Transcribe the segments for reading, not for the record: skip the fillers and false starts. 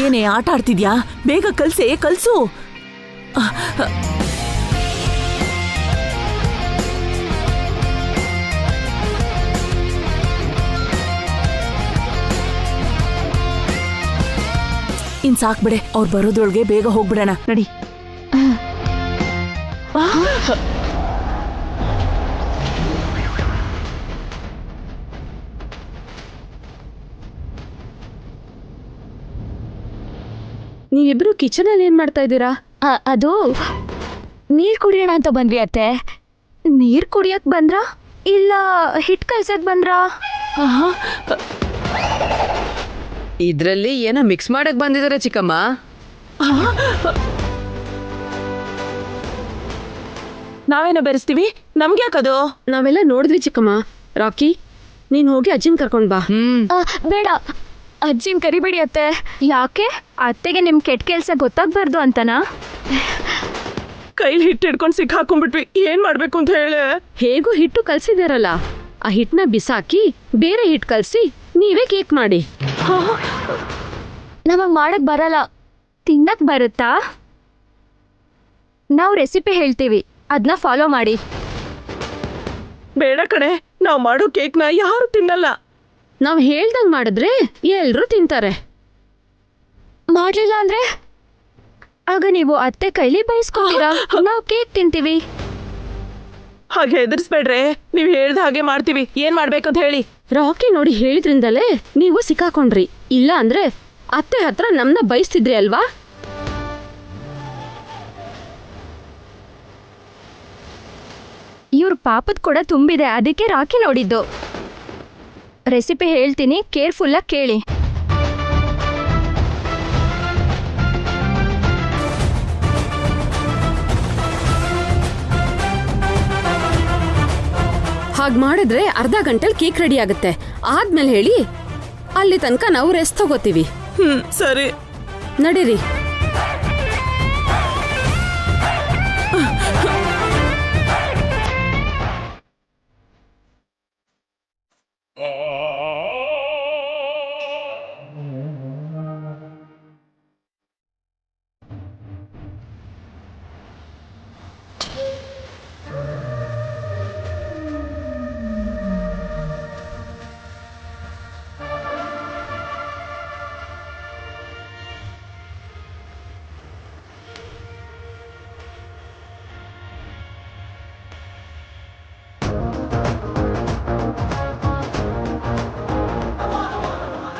ಏನೇ ಆಟ ಆಡ್ತಿದ್ಯಾ? ಬೇಗ ಕಲ್ಸೆ, ಕಲ್ಸು. ಇನ್ ಸಾಕ್ಬಿಡೆ, ಅವ್ರು ಬರೋದ್ರೊಳಗೆ ಬೇಗ ಹೋಗ್ಬಿಡೋಣ. ನಡಿ. ನೀವಿಬ್ರು ಕಿಚನ್ ಅಲ್ಲಿ ಏನ್ ಮಾಡ್ತಾ ಇದ್ದೀರಾ? ಅದು ನೀರ್ ಕುಡಿಯೋಣ ಅಂತ ಬಂದ್ವಿ ಅತ್ತೆ. ನೀರ್ ಕುಡಿಯಕ್ ಬಂದ್ರಾ ಇಲ್ಲ ಹಿಟ್ ಕಲ್ಸಕ್ ಬಂದ್ರಾ? ಇದ್ರಲ್ಲಿ ಏನೋ ಮಿಕ್ಸ್ ಮಾಡಕ್ ಬಂದಿದ್ದಾರೆ ಚಿಕ್ಕಮ್ಮ. ನಾವೇನೋ ಬೆರೆಸ್ತೀವಿ, ನಮ್ಗೆ ಯಾಕದು? ನಾವೆಲ್ಲ ನೋಡಿದ್ವಿ ಚಿಕ್ಕಮ್ಮ. ರಾಕಿ, ನೀನ್ ಹೋಗಿ ಅಜ್ಜಿನ್ ಕರ್ಕೊಂಡ್ ಬಾ. ಬೇಡ, ಅಜ್ಜಿನ್ ಕರಿಬೇಡಿ ಅತ್ತೆ. ಯಾಕೆ? ಅತ್ತೆಗೆ ನಿಮ್ ಕೆಟ್ಟ ಕೆಲ್ಸ ಗೊತ್ತಾಗ್ಬಾರ್ದು ಅಂತನಾ? ಕೈಲಿ ಹಿಟ್ಟು ಹಿಡ್ಕೊಂಡು ಸಿಕ್ಕಾಕೊಂಡ್ಬಿಟ್ವಿ, ಏನ್ ಮಾಡ್ಬೇಕು ಅಂತ ಹೇಳ. ಹೇಗೂ ಹಿಟ್ಟು ಕಲ್ಸಿದಾರಲ್ಲ, ಆ ಹಿಟ್ಟನ್ನ ಬಿಸಾಕಿ ಬೇರೆ ಹಿಟ್ಟು ಕಲ್ಸಿ ನೀವೇ ಕೇಕ್ ಮಾಡಿ. ನಮಗ್ ಮಾಡಕ್ ಬರಲ್ಲ. ತಿನ್ನಕ್ ಬರುತ್ತಾ? ನಾವು ರೆಸಿಪಿ ಹೇಳ್ತೀವಿ, ಅದನ್ನ ಫಾಲೋ ಮಾಡಿ. ಬೇಡ ಕಣೆ, ನಾವ್ ಮಾಡೋ ಕೇಕ್ನ ಯಾರು ತಿನ್ನಲ್ಲ. ನಾವ್ ಹೇಳ್ದಂಗ್ ಮಾಡಿದ್ರೆ ಎಲ್ರೂ ತಿಂತಾರೆ. ಮಾಡ್ಲಿಲ್ಲ ಅಂದ್ರೆ ಆಗ ನೀವು ಅತ್ತೆ ಕೈಲಿ ಬಯಸ್ಕೊತೀರಾ, ನಾವು ಕೇಕ್ ತಿಂತೀವಿ. ಹಾಗೆ ಹೆದರ್ಸ್ಬೇಡ್ರೆ, ನೀವ್ ಹೇಳ್ದ ಹಾಗೆ ಮಾಡ್ತೀವಿ. ಏನ್ ಮಾಡ್ಬೇಕಂತ ಹೇಳಿ. ರಾಕಿ ನೋಡಿ ಹೇಳಿದ್ರಿಂದಲೇ ನೀವು ಸಿಕ್ಕಾಕೊಂಡ್ರಿ. ಇಲ್ಲ ಅಂದ್ರೆ ಅತ್ತೆ ಹತ್ರ ನಮ್ನ ಬಯಸ್ತಿದ್ರಿ ಅಲ್ವಾ? ಇವ್ರ ಪಾಪದ ಕೂಡ ತುಂಬಿದೆ, ಅದಕ್ಕೆ ರಾಕಿ ನೋಡಿದ್ದು. ರೆಸಿಪಿ ಹೇಳ್ತೀನಿ, ಕೇರ್ಫುಲ್ಲಾಗಿ ಕೇಳಿ. ಹಾಗೆ ಮಾಡಿದ್ರೆ ಅರ್ಧ ಗಂಟೆಲಿ ಕೇಕ್ ರೆಡಿ ಆಗುತ್ತೆ. ಆದ್ಮೇಲೆ ಹೇಳಿ, ಅಲ್ಲಿ ತನಕ ನಾವು ರೆಸ್ಟ್ ತಗೋತೀವಿ. ಸರಿ, ನಡೀರಿ.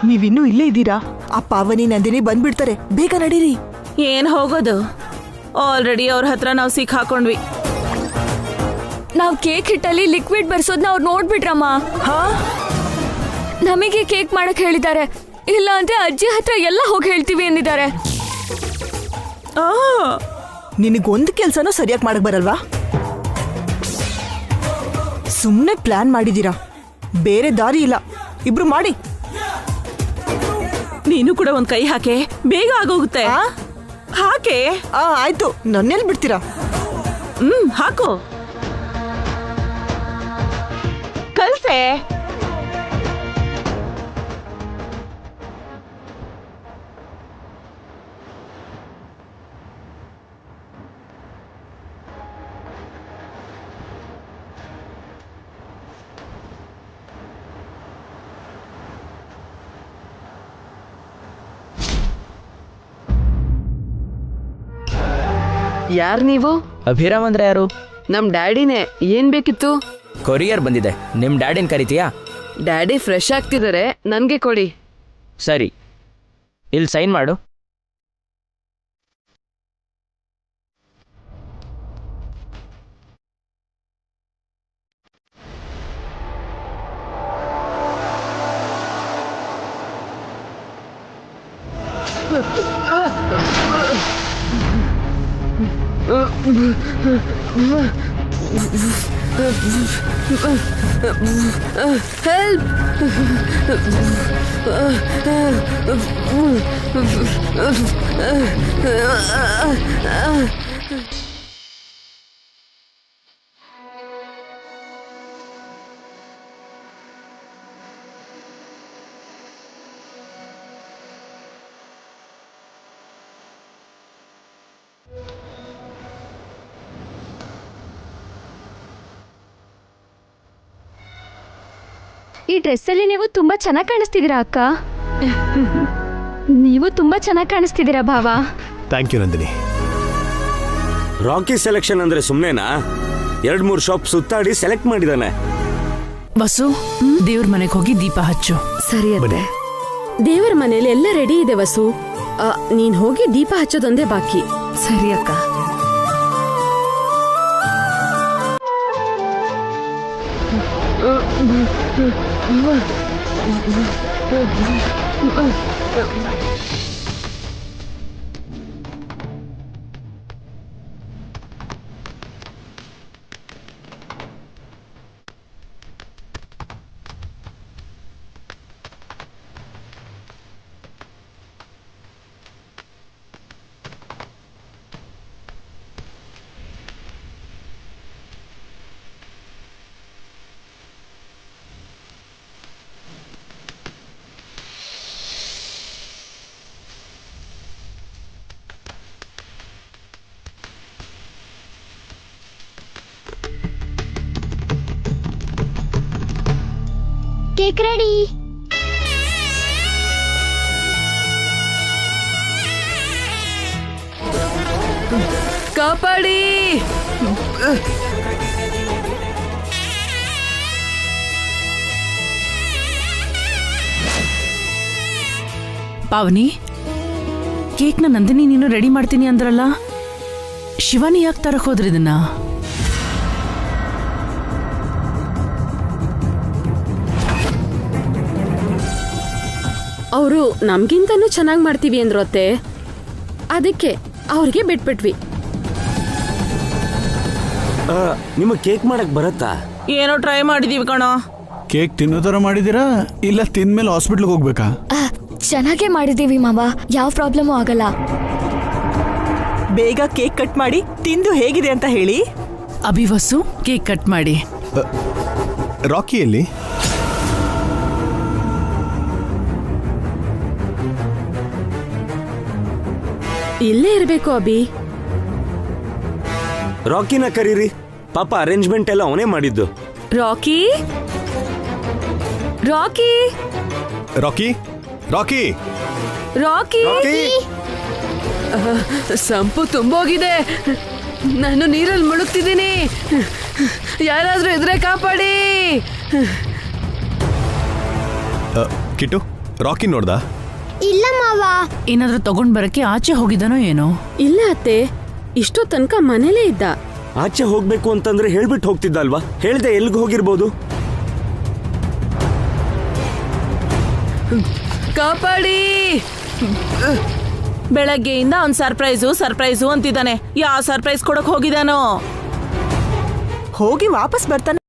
ನೀವಿನ್ನೂ ಇಲ್ಲೇ ಇದ್ದೀರಾ? ಆ ಪಾವನಿ ನಂದಿನಿ ಬಂದ್ಬಿಡ್ತಾರೆ, ಬೇಗ ನಡೀರಿ. ಏನ್ ಹೋಗೋದು? ಆಲ್ರೆಡಿ ಅವ್ರ ಹತ್ರ ನಾವು ಸಿಕ್ಕಾಕೊಂಡ್ವಿ. ನಾವ್ ಕೇಕ್ ಹಿಟ್ಟಲ್ಲಿ ಲಿಕ್ವಿಡ್ ಬರ್ಸೋದ್ನ ಅವ್ರು ನೋಡ್ಬಿಟ್ರಮ್ಮ. ನಮಗೆ ಕೇಕ್ ಮಾಡಕ್ ಹೇಳಿದ್ದಾರೆ. ಇಲ್ಲ ಅಂದ್ರೆ ಅಜ್ಜಿ ಹತ್ರ ಎಲ್ಲ ಹೋಗಿ ಹೇಳ್ತೀವಿ ಅಂದಿದ್ದಾರೆ. ನಿನಗೊಂದು ಕೆಲ್ಸನೂ ಸರಿಯಾಗಿ ಮಾಡಕ್ ಬರಲ್ವಾ? ಸುಮ್ನೆ ಪ್ಲಾನ್ ಮಾಡಿದೀರಾ, ಬೇರೆ ದಾರಿ ಇಲ್ಲ. ಇಬ್ರು ಮಾಡಿ. ನೀನು ಕೂಡ ಒಂದ್ ಕೈ ಹಾಕೆ, ಬೇಗ ಆಗೋಗುತ್ತೆ. ಹಾಕೆ. ಆಯ್ತು, ನನ್ನೆಲ್ಲಿ ಬಿಡ್ತೀರಾ? ಹಾಕು, ಕಲ್ಸೆ. ಯಾರ್ ನೀವು? ಅಭಿರಾಮ್ ಅಂದ್ರೆ ಯಾರು? ನಮ್ ಡ್ಯಾಡಿನೇ. ಏನ್ ಬೇಕಿತ್ತು? ಕೊರಿಯರ್ ಬಂದಿದೆ, ನಿಮ್ ಡ್ಯಾಡಿನ ಕರಿತೀಯಾ? ಡ್ಯಾಡಿ ಫ್ರೆಶ್ ಆಗ್ತಿದ್ದಾರೆ, ನನ್ಗೆ ಕೊಡಿ. ಸರಿ, ಇಲ್ಲಿ ಸೈನ್ ಮಾಡು. ಈ ಡ್ರೆಸ್ಸಲ್ಲಿ ನೀವು ತುಂಬಾ ಚೆನ್ನಾಗಿ ಕಾಣಿಸ್ತಿದ್ದೀರಾ ಅಕ್ಕ. ನೀವು ತುಂಬಾ ಚೆನ್ನಾಗಿ ಕಾಣಿಸ್ತಿದ್ದೀರಾ ಭಾವ. Thank you Nandini. Rakhi selection ಅಂದ್ರೆ ಸುಮ್ನೆನಾ? 2-3 ಶಾಪ್ ಸುತ್ತಾಡಿ ಸೆಲೆಕ್ಟ್ ಮಾಡಿದಾನೆ. ಬಸ್ಸು, ದೇವ್ರ ಮನೆಗೆ ಹೋಗಿ ದೀಪ ಹಚ್ಚು. ಸರಿ ಅತ್ತೆ. ದೇವರ ಮನೇಲಿ ಎಲ್ಲ ರೆಡಿ ಇದೆ ವಸು. ನೀನ್ ಹೋಗಿ ದೀಪ ಹಚ್ಚೋದೊಂದೇ ಬಾಕಿ. ಸರಿ ಅಕ್ಕ. Cake ready. ಕಾಪಾಡಿ. ಪಾವನಿ, ಕೇಕ್ನ ನಂದಿನಿ ನೀನು ರೆಡಿ ಮಾಡ್ತೀನಿ ಅಂದ್ರಲ್ಲ, ಶಿವಾನಿ ಯಾಕೆ ತರಕ್ ಹೋದ್ರಿ ಇದನ್ನ? ಅವರು ನಮ್ಗಿಂತನೂ ಚೆನ್ನಾಗಿ ಮಾಡ್ತೀವಿ ಅಂದ್ರು ಅತ್ತೆ. ಅದಕ್ಕೆ ಅವ್ರಿಗೆ ಬಿಟ್ಬಿಟ್ವಿ. ನಿಮಗೆ ಕೇಕ್ ಮಾಡಕ್ ಬರತ್ತಾ? ಏನೋ ಟ್ರೈ ಮಾಡಿದೀವಿ ಕಣೋ. ಕೇಕ್ ತಿನ್ನೋ ಥರ ಮಾಡಿದ್ದೀರಾ ಇಲ್ಲ ತಿಂದ್ಮೇಲೆ ಹಾಸ್ಪಿಟ್ಲ್ಗೆ ಹೋಗ್ಬೇಕಾ? ಚೆನ್ನಾಗೇ ಮಾಡಿದೀವಿ ಮಾವ, ಯಾವ ಪ್ರಾಬ್ಲಮೂ ಆಗಲ್ಲ. ಬೇಗ ಕೇಕ್ ಕಟ್ ಮಾಡಿ ತಿಂದು ಹೇಗಿದೆ ಅಂತ ಹೇಳಿ. ಅಭಿವಸು, ಕೇಕ್ ಕಟ್ ಮಾಡಿ. ರಾಕಿಯಲ್ಲಿ ಇಲ್ಲೇ ಇರ್ಬೇಕು ಅಭಿ. ರಾಕಿನ ಕರೀರಿ, ಪಾಪ ಅರೇಂಜ್ಮೆಂಟ್ ಎಲ್ಲ ಅವನೇ ಮಾಡಿದ್ದು. ರಾಕಿ, ರಾಕಿ, ರಾಕಿ, ರಾಕಿ, ರಾಕಿ. ಸಂಪು ತುಂಬೋಗಿದೆ. ನಾನು ನೀರಲ್ಲಿ ಮುಳುಗ್ತಿದ್ದೀನಿ. ಯಾರಾದ್ರೂ ಇದ್ರೆ ಕಾಪಾಡಿ. ಕಿಟ್ಟು, ರಾಕಿ ನೋಡ್ದಾ? ಇಲ್ಲ ಮಾವ. ಏನಾದ್ರೂ ತಗೊಂಡ್ ಬರಕ್ಕೆ ಆಚೆ ಹೋಗಿದ್ದಾನೋ ಏನೋ? ಇಲ್ಲ ಅತ್ತೆ, ಇಷ್ಟೋ ತನಕ ಮನೇಲೇ ಇದ್ದ. ಆಚೆ ಹೋಗ್ಬೇಕು ಅಂತಂದ್ರೆ ಹೇಳ್ಬಿಟ್ಟು ಹೋಗ್ತಿದ್ದ ಅಲ್ವಾ? ಹೇಳ್ದೆ ಎಲ್ಗ್ ಹೋಗಿರ್ಬೋದು? ಕಾಪಾಡಿ. ಬೆಳಗ್ಗೆಯಿಂದ ಅವ್ನ್ ಸರ್ಪ್ರೈಸು ಅಂತಿದ್ದಾನೆ. ಯಾವ ಸರ್ಪ್ರೈಸ್ ಕೊಡಕ್ ಹೋಗಿದಾನೋ? ಹೋಗಿ ವಾಪಸ್ ಬರ್ತಾನೆ.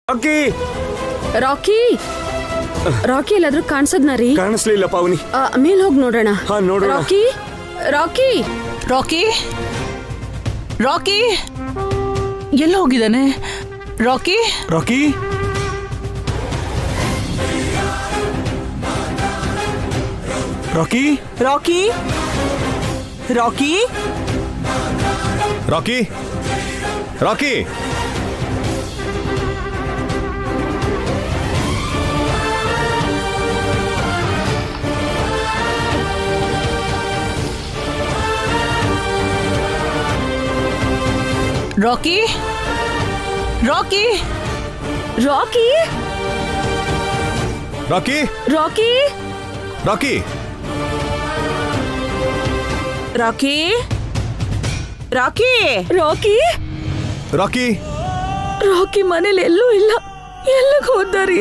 ರಾಕಿ, ರಾಕಿ, ರಾಕಿ ಎಲ್ಲಾದ್ರೂ ಕಾಣಿಸದ್ನ ರೀ? ಕಾಣಿಸ್ಲಿಲ್ಲ ಪಾವನಿ. ಮೇಲ್ ಹೋಗಿ ನೋಡೋಣ. ಹಾ, ನೋಡೋಣ. ರಾಕಿ, ರಾಕಿ, ರಾಕಿ, ರಾಕಿ ಎಲ್ಲ ಹೋಗಿದ್ದಾನೆ? ರಾಕಿ, ರಾಕಿ, ರಾಕಿ, ರಾಕಿ, ರಾಕಿ, ರಾಕಿ, ರಾಕಿ, ರಾಕಿ, ರಾಕಿ, ರಾಕಿ, ರಾಕಿ, ರಾಕಿ, ರಾಕಿ, ರಾಕಿ, ರಾಕಿ ರಾಕಿ ರಾಕಿ ರಾಕಿ ಮನೇಲಿ ಎಲ್ಲೂ ಇಲ್ಲ. ಎಲ್ಲಿಗೆ ಹೋದಾರಿ?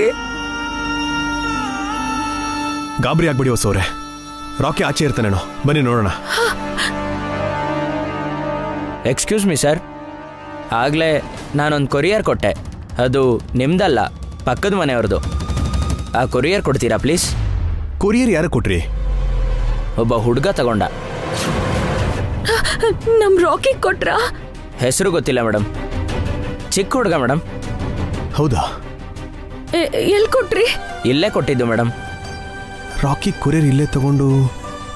ಗಾಬರಿ ಆಗ್ಬಿಡಿ ಹೊಸವ್ರೆ, ರಾಕಿ ಆಚೆ ಇರ್ತಾನೇನೋ, ಬನ್ನಿ ನೋಡೋಣ. ಎಕ್ಸ್ಕ್ಯೂಸ್ ಮೀ ಸರ್, ಆಗಲೇ ನಾನೊಂದು ಕೊರಿಯರ್ ಕೊಟ್ಟೆ. ಅದು ನಿಮ್ದಲ್ಲ, ಪಕ್ಕದ ಮನೆಯವ್ರದ್ದು. ಆ ಕೊರಿಯರ್ ಕೊಡ್ತೀರಾ ಪ್ಲೀಸ್? ಕೊರಿಯರ್ ಯಾರು ಕೊಟ್ರಿ? ಒಬ್ಬ ಹುಡುಗ ತಗೊಂಡ. ನಮ್ ರಾಕಿ ಕೊಟ್ರಾ? ಹೆಸರು ಗೊತ್ತಿಲ್ಲ ಮೇಡಮ್, ಚಿಕ್ಕ ಹುಡುಗ ಮೇಡಮ್. ಹೌದಾ? ಎಲ್ಲಿ ಕೊಟ್ರಿ? ಇಲ್ಲೇ ಕೊಟ್ಟಿದ್ದು ಮೇಡಮ್. ರಾಕಿ ಕೊರಿಯರ್ ಇಲ್ಲೇ ತಗೊಂಡು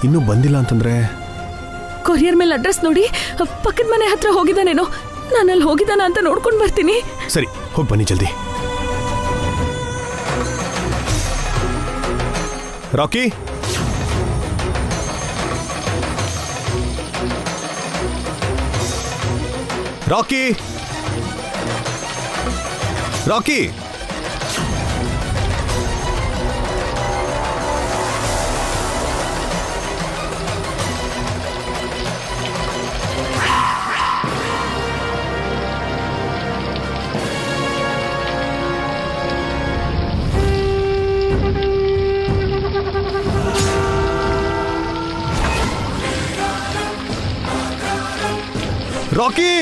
ಇನ್ನೂ ಬಂದಿಲ್ಲ ಅಂತಂದ್ರೆ? ಕೊರಿಯರ್ ಮೇಲೆ ಅಡ್ರೆಸ್ ನೋಡಿ ಪಕ್ಕದ ಮನೆ ಹತ್ರ ಹೋಗಿದ್ದಾನೇನೋ. ನಾನಲ್ಲಿ ಹೋಗಿದ್ದಾನ ಅಂತ ನೋಡ್ಕೊಂಡು ಬರ್ತೀನಿ. ಸರಿ, ಹೋಗಿ ಬನ್ನಿ ಜಲ್ದಿ. ರಾಕಿ, ರಾಕಿ, ರಾಕಿ. ರಾಕಿ,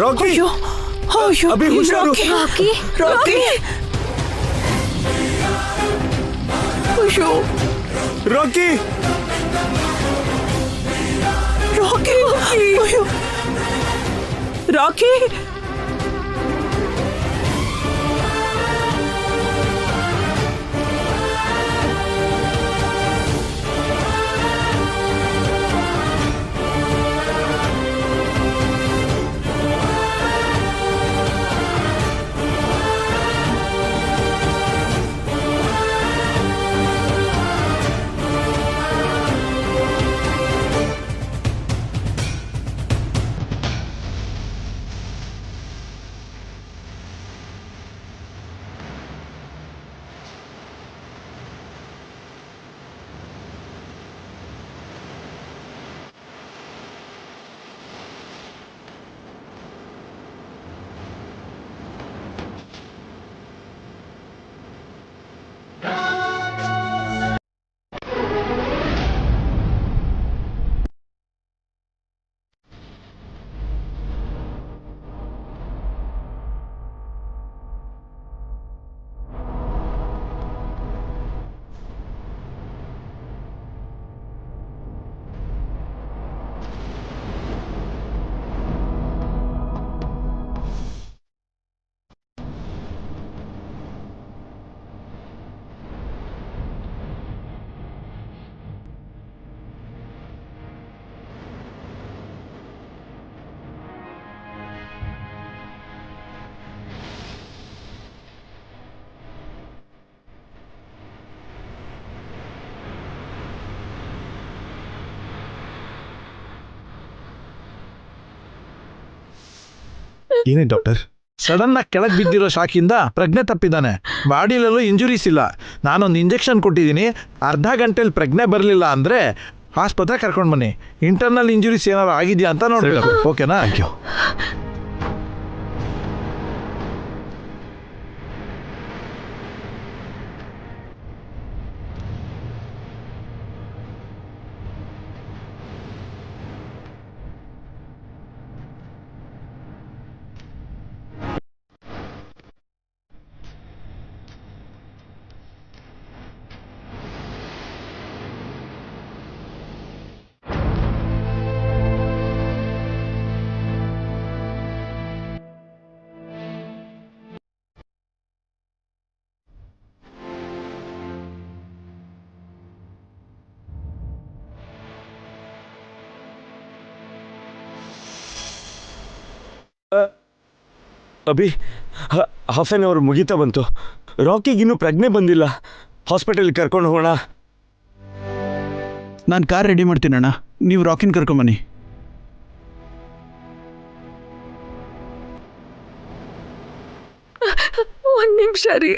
ರಾಕಿ, ಅಭಿ ಹುಷಾರು. ರಾಕಿ ರಾಕಿ ಅಯ್ಯೋ ರಾಕಿ, ರಾಕಿ ಅಯ್ಯೋ ರಾಕಿ. ಏನೇ ಡಾಕ್ಟರ್? ಸಡನ್ ಆಗಿ ಕೆಳಗೆ ಬಿದ್ದಿರೋ ಶಾಕಿಂದ ಪ್ರಜ್ಞೆ ತಪ್ಪಿದ್ದಾನೆ. ಬಾಡಿಲಲ್ಲೂ ಇಂಜುರೀಸ್ ಇಲ್ಲ. ನಾನೊಂದು ಇಂಜೆಕ್ಷನ್ ಕೊಟ್ಟಿದ್ದೀನಿ. ಅರ್ಧ ಗಂಟೆಲಿ ಪ್ರಜ್ಞೆ ಬರಲಿಲ್ಲ ಅಂದರೆ ಆಸ್ಪತ್ರೆ ಕರ್ಕೊಂಡು ಬನ್ನಿ. ಇಂಟರ್ನಲ್ ಇಂಜುರೀಸ್ ಏನಾದ್ರು ಆಗಿದೆಯಾ ಅಂತ ನೋಡ್ಬೇಕು. ಓಕೆನಾ? Thank you. ಅಭಿ ಹಾಫ್ ಆನ್ ಅವರ್ ಮುಗೀತಾ ಬಂತು. ರಾಕಿಗಿನ್ನೂ ಪ್ರಜ್ಞೆ ಬಂದಿಲ್ಲ. ಹಾಸ್ಪಿಟಲ್ಗೆ ಕರ್ಕೊಂಡು ಹೋಗೋಣ. ನಾನು ಕಾರ್ ರೆಡಿ ಮಾಡ್ತೀನಣ್ಣ, ನೀವು ರಾಕಿನ್ ಕರ್ಕೊಂಬನ್ನಿ. ಒಂದ್ ನಿಮಿಷ ರೀ.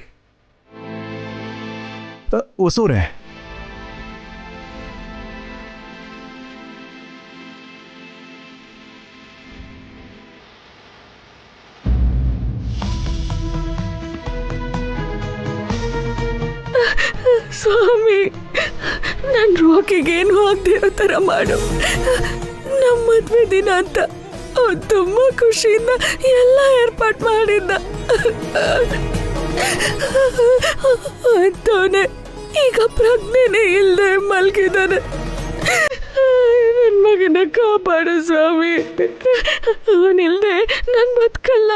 ಹೊಸೂರೆ, ಸ್ವಾಮಿ, ನನ್ ರಾಕಿಗೇನು ಆಗದೆ ಇರೋ ಥರ ಮಾಡು. ನಮ್ಮ ಮದ್ವೆ ದಿನ ಅಂತ ಅವ್ನು ತುಂಬ ಖುಷಿಯಿಂದ ಎಲ್ಲ ಏರ್ಪಾಟ್ ಮಾಡಿದ್ದ. ಅಂತವನೇ ಈಗ ಪ್ರಜ್ಞೆನೇ ಇಲ್ಲದೆ ಮಲ್ಗಿದ್ದಾನೆ. ನನ್ನ ಮಗನ ಕಾಪಾಡು ಸ್ವಾಮಿ. ಅವನಿಲ್ದೆ ನಾನು ಬದುಕಲ್ಲ.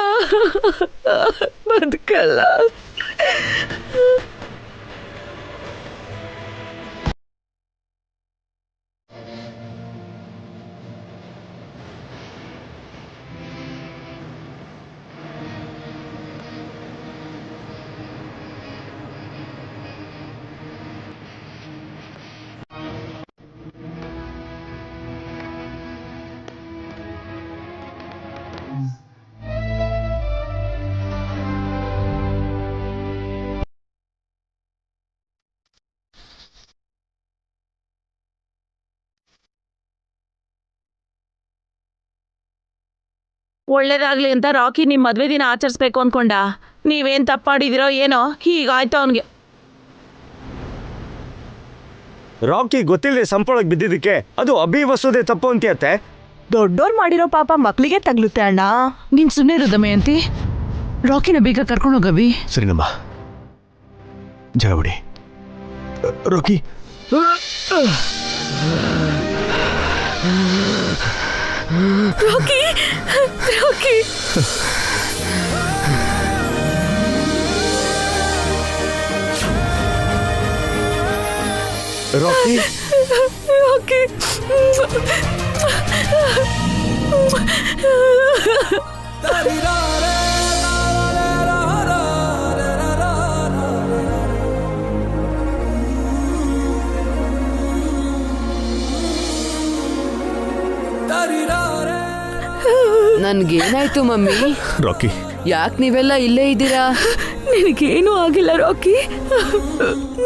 ಒಳ್ಳೇದಾಗ್ಲಿ ಅಂತ ರಾಕಿ ನಿಮ್ಮ ಮದುವೆ ದಿನ ಆಚರಿಸ್ಬೇಕು ಅನ್ಕೊಂಡ. ನೀವೇನು ತಪ್ಪು ಮಾಡಿದಿರೋ ಏನೋ, ಹೀಗಾಯ್ತು ಅವನಿಗೆ. ರಾಕಿ ಗೊತ್ತಿಲ್ಲದೆ ಸಂಪೊಳಗೆ ಬಿದ್ದಿದ್ದಕ್ಕೆ ಅದು ಅಭಿ ವಸೋದೆ ತಪ್ಪು ಅಂತೀಯತ್ತೆ. ದೊಡ್ಡೋರ್ ಮಾಡಿರೋ ಪಾಪ ಮಕ್ಳಿಗೆ ತಗ್ಲುತ್ತೆ ಅಣ್ಣ. ನೀನ್ ಸುಮ್ಮನೆ ಇರೋ ದಮಯಂತಿ. ರಾಕಿನ ಬೇಗ ಕರ್ಕೊಂಡೋಗವಿ. ಸರಿನಮ್ಮ, ಜಾಗ ಬಿಡಿ. ರಾಕಿ, ರಾಕಿ, ರಾಕಿ. ರಾಕಿ, ರಾಕಿ. ನನ್ಗೇನಾಯ್ತು ಮಮ್ಮಿ? ರಾಕಿ, ಯಾಕೆ ನೀವೆಲ್ಲ ಇಲ್ಲೇ ಇದ್ದೀರಾ? ನಿನಗೇನು ಆಗಿಲ್ಲ ರಾಕಿ.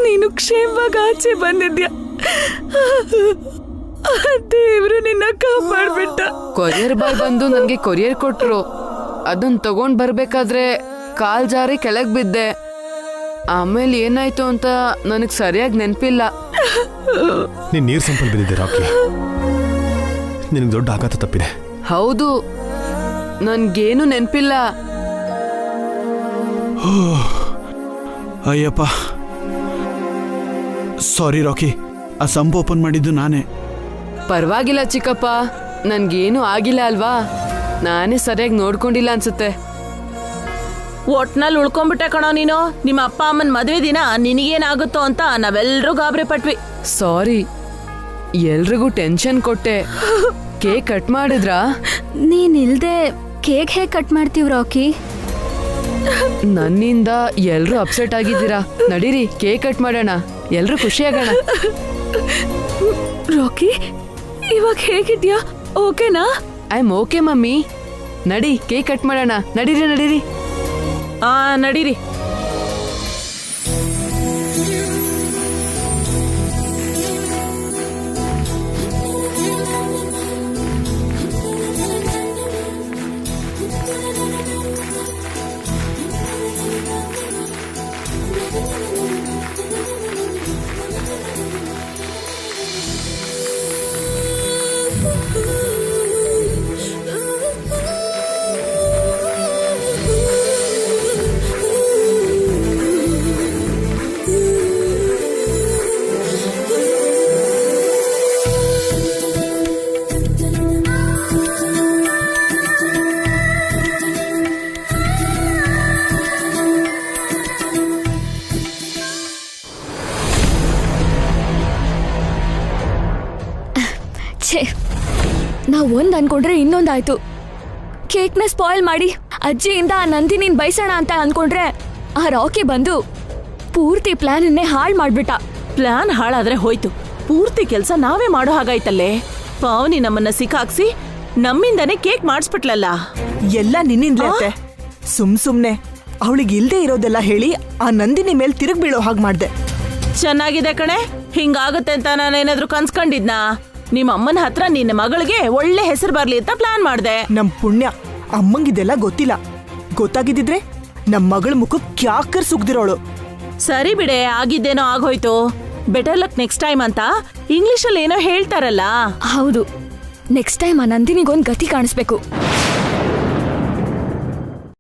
ನೀನು ಕ್ಷೇಮವಾಗಿ ಆಚೆ ಬಂದಿದ್ಯಾ. ದೇವ್ರು ನಿನ್ನ ಕಾಪಾಡ್ಬಿಟ್ಟ. ಕೊರಿಯರ್ ಬಾಯ್ ಬಂದು ನನಗೆ ಕೊರಿಯರ್ ಕೊಟ್ರು. ಅದನ್ನ ತಗೊಂಡ್ ಬರ್ಬೇಕಾದ್ರೆ ಕಾಲ್ ಜಾರಿ ಕೆಳಗ್ ಬಿದ್ದೆ. ಆಮೇಲೆ ಏನಾಯ್ತು ಅಂತ ನನಗ್ ಸರಿಯಾಗಿ ನೆನಪಿಲ್ಲ. ನೀನ್ ನೀರ್ ಸಂಪಲ್ ಬಿದ್ದಿದ್ದೆ ರಾಕಿ. ನಿನಗೆ ದೊಡ್ಡ ಆಘಾತ ತಪ್ಪಿದೆ. ಹೌದು, ನನ್ಗೇನು ನೆನಪಿಲ್ಲ. ಅಯ್ಯಪ್ಪ, ಸಾರಿ ರಾಕಿ, ಆ ಸಂಪ್ ಓಪನ್ ಮಾಡಿದ್ದು ನಾನೇ. ಪರವಾಗಿಲ್ಲ ಚಿಕ್ಕಪ್ಪ, ನನ್ಗೇನು ಆಗಿಲ್ಲ ಅಲ್ವಾ? ನಾನೇ ಸರಿಯಾಗಿ ನೋಡ್ಕೊಂಡಿಲ್ಲ ಅನ್ಸುತ್ತೆ. ಒಟ್ನಲ್ಲಿ ಉಳ್ಕೊಂಡ್ಬಿಟ್ಟೆ ಕಣೋ ನೀನು. ನಿಮ್ಮ ಅಪ್ಪ ಅಮ್ಮನ ಮದುವೆ ದಿನ ನಿನಗೇನಾಗುತ್ತೋ ಅಂತ ನಾವೆಲ್ಲರೂ ಗಾಬರಿ ಪಟ್ವಿ. ಸಾರಿ, ಎಲ್ರಿಗೂ ಟೆನ್ಷನ್ ಕೊಟ್ಟೆ. ಕೇಕ್ ಕಟ್ ಮಾಡಿದ್ರಾ? ನೀನಿಲ್ದೆ ಕೇಕ್ ಹೇಗೆ ಕಟ್ ಮಾಡ್ತೀವಿ ರಾಕಿ? ನನ್ನಿಂದ ಎಲ್ರೂ ಅಪ್ಸೆಟ್ ಆಗಿದ್ದೀರಾ. ನಡೀರಿ ಕೇಕ್ ಕಟ್ ಮಾಡೋಣ, ಎಲ್ರೂ ಖುಷಿಯಾಗೋಣ. ರಾಕಿ, ಇವಾಗ ಹೇಗಿದ್ಯಾ? ಓಕೆನಾ? I am okay mummy. ನಡಿ ಕೇಕ್ ಕಟ್ ಮಾಡೋಣ. ನಡೀರಿ ನಡೀರಿ. ನಡೀರಿ. ನಾವು ಒಂದು ಅನ್ಕೊಂಡ್ರೆ ಇನ್ನೊಂದಾಯ್ತು. ಕೇಕ್ನ ಸ್ಪಾಯ್ಲ್ ಮಾಡಿ ಅಜ್ಜಿಯಿಂದ ಆ ನಂದಿನಿನ್ ಬಯಸೋಣ ಅಂತ ಅನ್ಕೊಂಡ್ರೆ ಆ ರಾಕಿ ಬಂದು ಪೂರ್ತಿ ಪ್ಲಾನನ್ನೇ ಹಾಳು ಮಾಡ್ಬಿಟ್ಟ. ಪ್ಲಾನ್ ಹಾಳಾದ್ರೆ ಹೋಯ್ತು, ಪೂರ್ತಿ ಕೆಲಸ ನಾವೇ ಮಾಡೋ ಹಾಗಾಯ್ತಲ್ಲೇ. ಪಾವನಿ ನಮ್ಮನ್ನ ಸಿಕ್ಕಾಕ್ಸಿ ನಮ್ಮಿಂದಾನೇ ಕೇಕ್ ಮಾಡಿಸ್ಬಿಟ್ಲಲ್ಲ. ಎಲ್ಲ ನಿನ್ನಿಂದಲೇ ಅತ್ತೆ. ಸುಮ್ನೆ ಅವಳಿಗೆ ಇಲ್ದೇ ಇರೋದೆಲ್ಲ ಹೇಳಿ ಆ ನಂದಿನಿ ಮೇಲೆ ತಿರುಗಿ ಬೀಳೋ ಹಾಗೆ ಮಾಡ್ದೆ. ಚೆನ್ನಾಗಿದೆ ಕಣೆ, ಹಿಂಗಾಗುತ್ತೆ ಅಂತ ನಾನೇನಾದ್ರೂ ಕನ್ಸ್ಕೊಂಡಿದ್ನಾ? ನಿಮ್ಮ ಅಮ್ಮನ ಹತ್ರ ನಿನ್ನ ಮಗಳಿಗೆ ಒಳ್ಳೆ ಹೆಸರು ಬರ್ಲಿ ಅಂತ ಪ್ಲಾನ್ ಮಾಡ್ದೆ. ನಮ್ ಪುಣ್ಯ ಅಮ್ಮಂಗಿದೆಲ್ಲ ಗೊತ್ತಿಲ್ಲ. ಗೊತ್ತಾಗಿದ್ದಿದ್ರೆ ನಮ್ ಮಗಳ ಮುಖಕ್ಕೆ ಕ್ಯಾಕರ್ ಸುಗ್ದಿರೋಳು. ಸರಿ ಬಿಡೆ, ಆಗಿದ್ದೇನೋ ಆಗೋಯ್ತು. ಬೆಟರ್ ಲಕ್ ನೆಕ್ಸ್ಟ್ ಟೈಮ್ ಅಂತ ಇಂಗ್ಲಿಷಲ್ಲಿ ಏನೋ ಹೇಳ್ತಾರಲ್ಲ. ಹೌದು, ನೆಕ್ಸ್ಟ್ ಟೈಮ್ ಆ ನಂದಿನಿಗೊಂದು ಗತಿ ಕಾಣಿಸ್ಬೇಕು.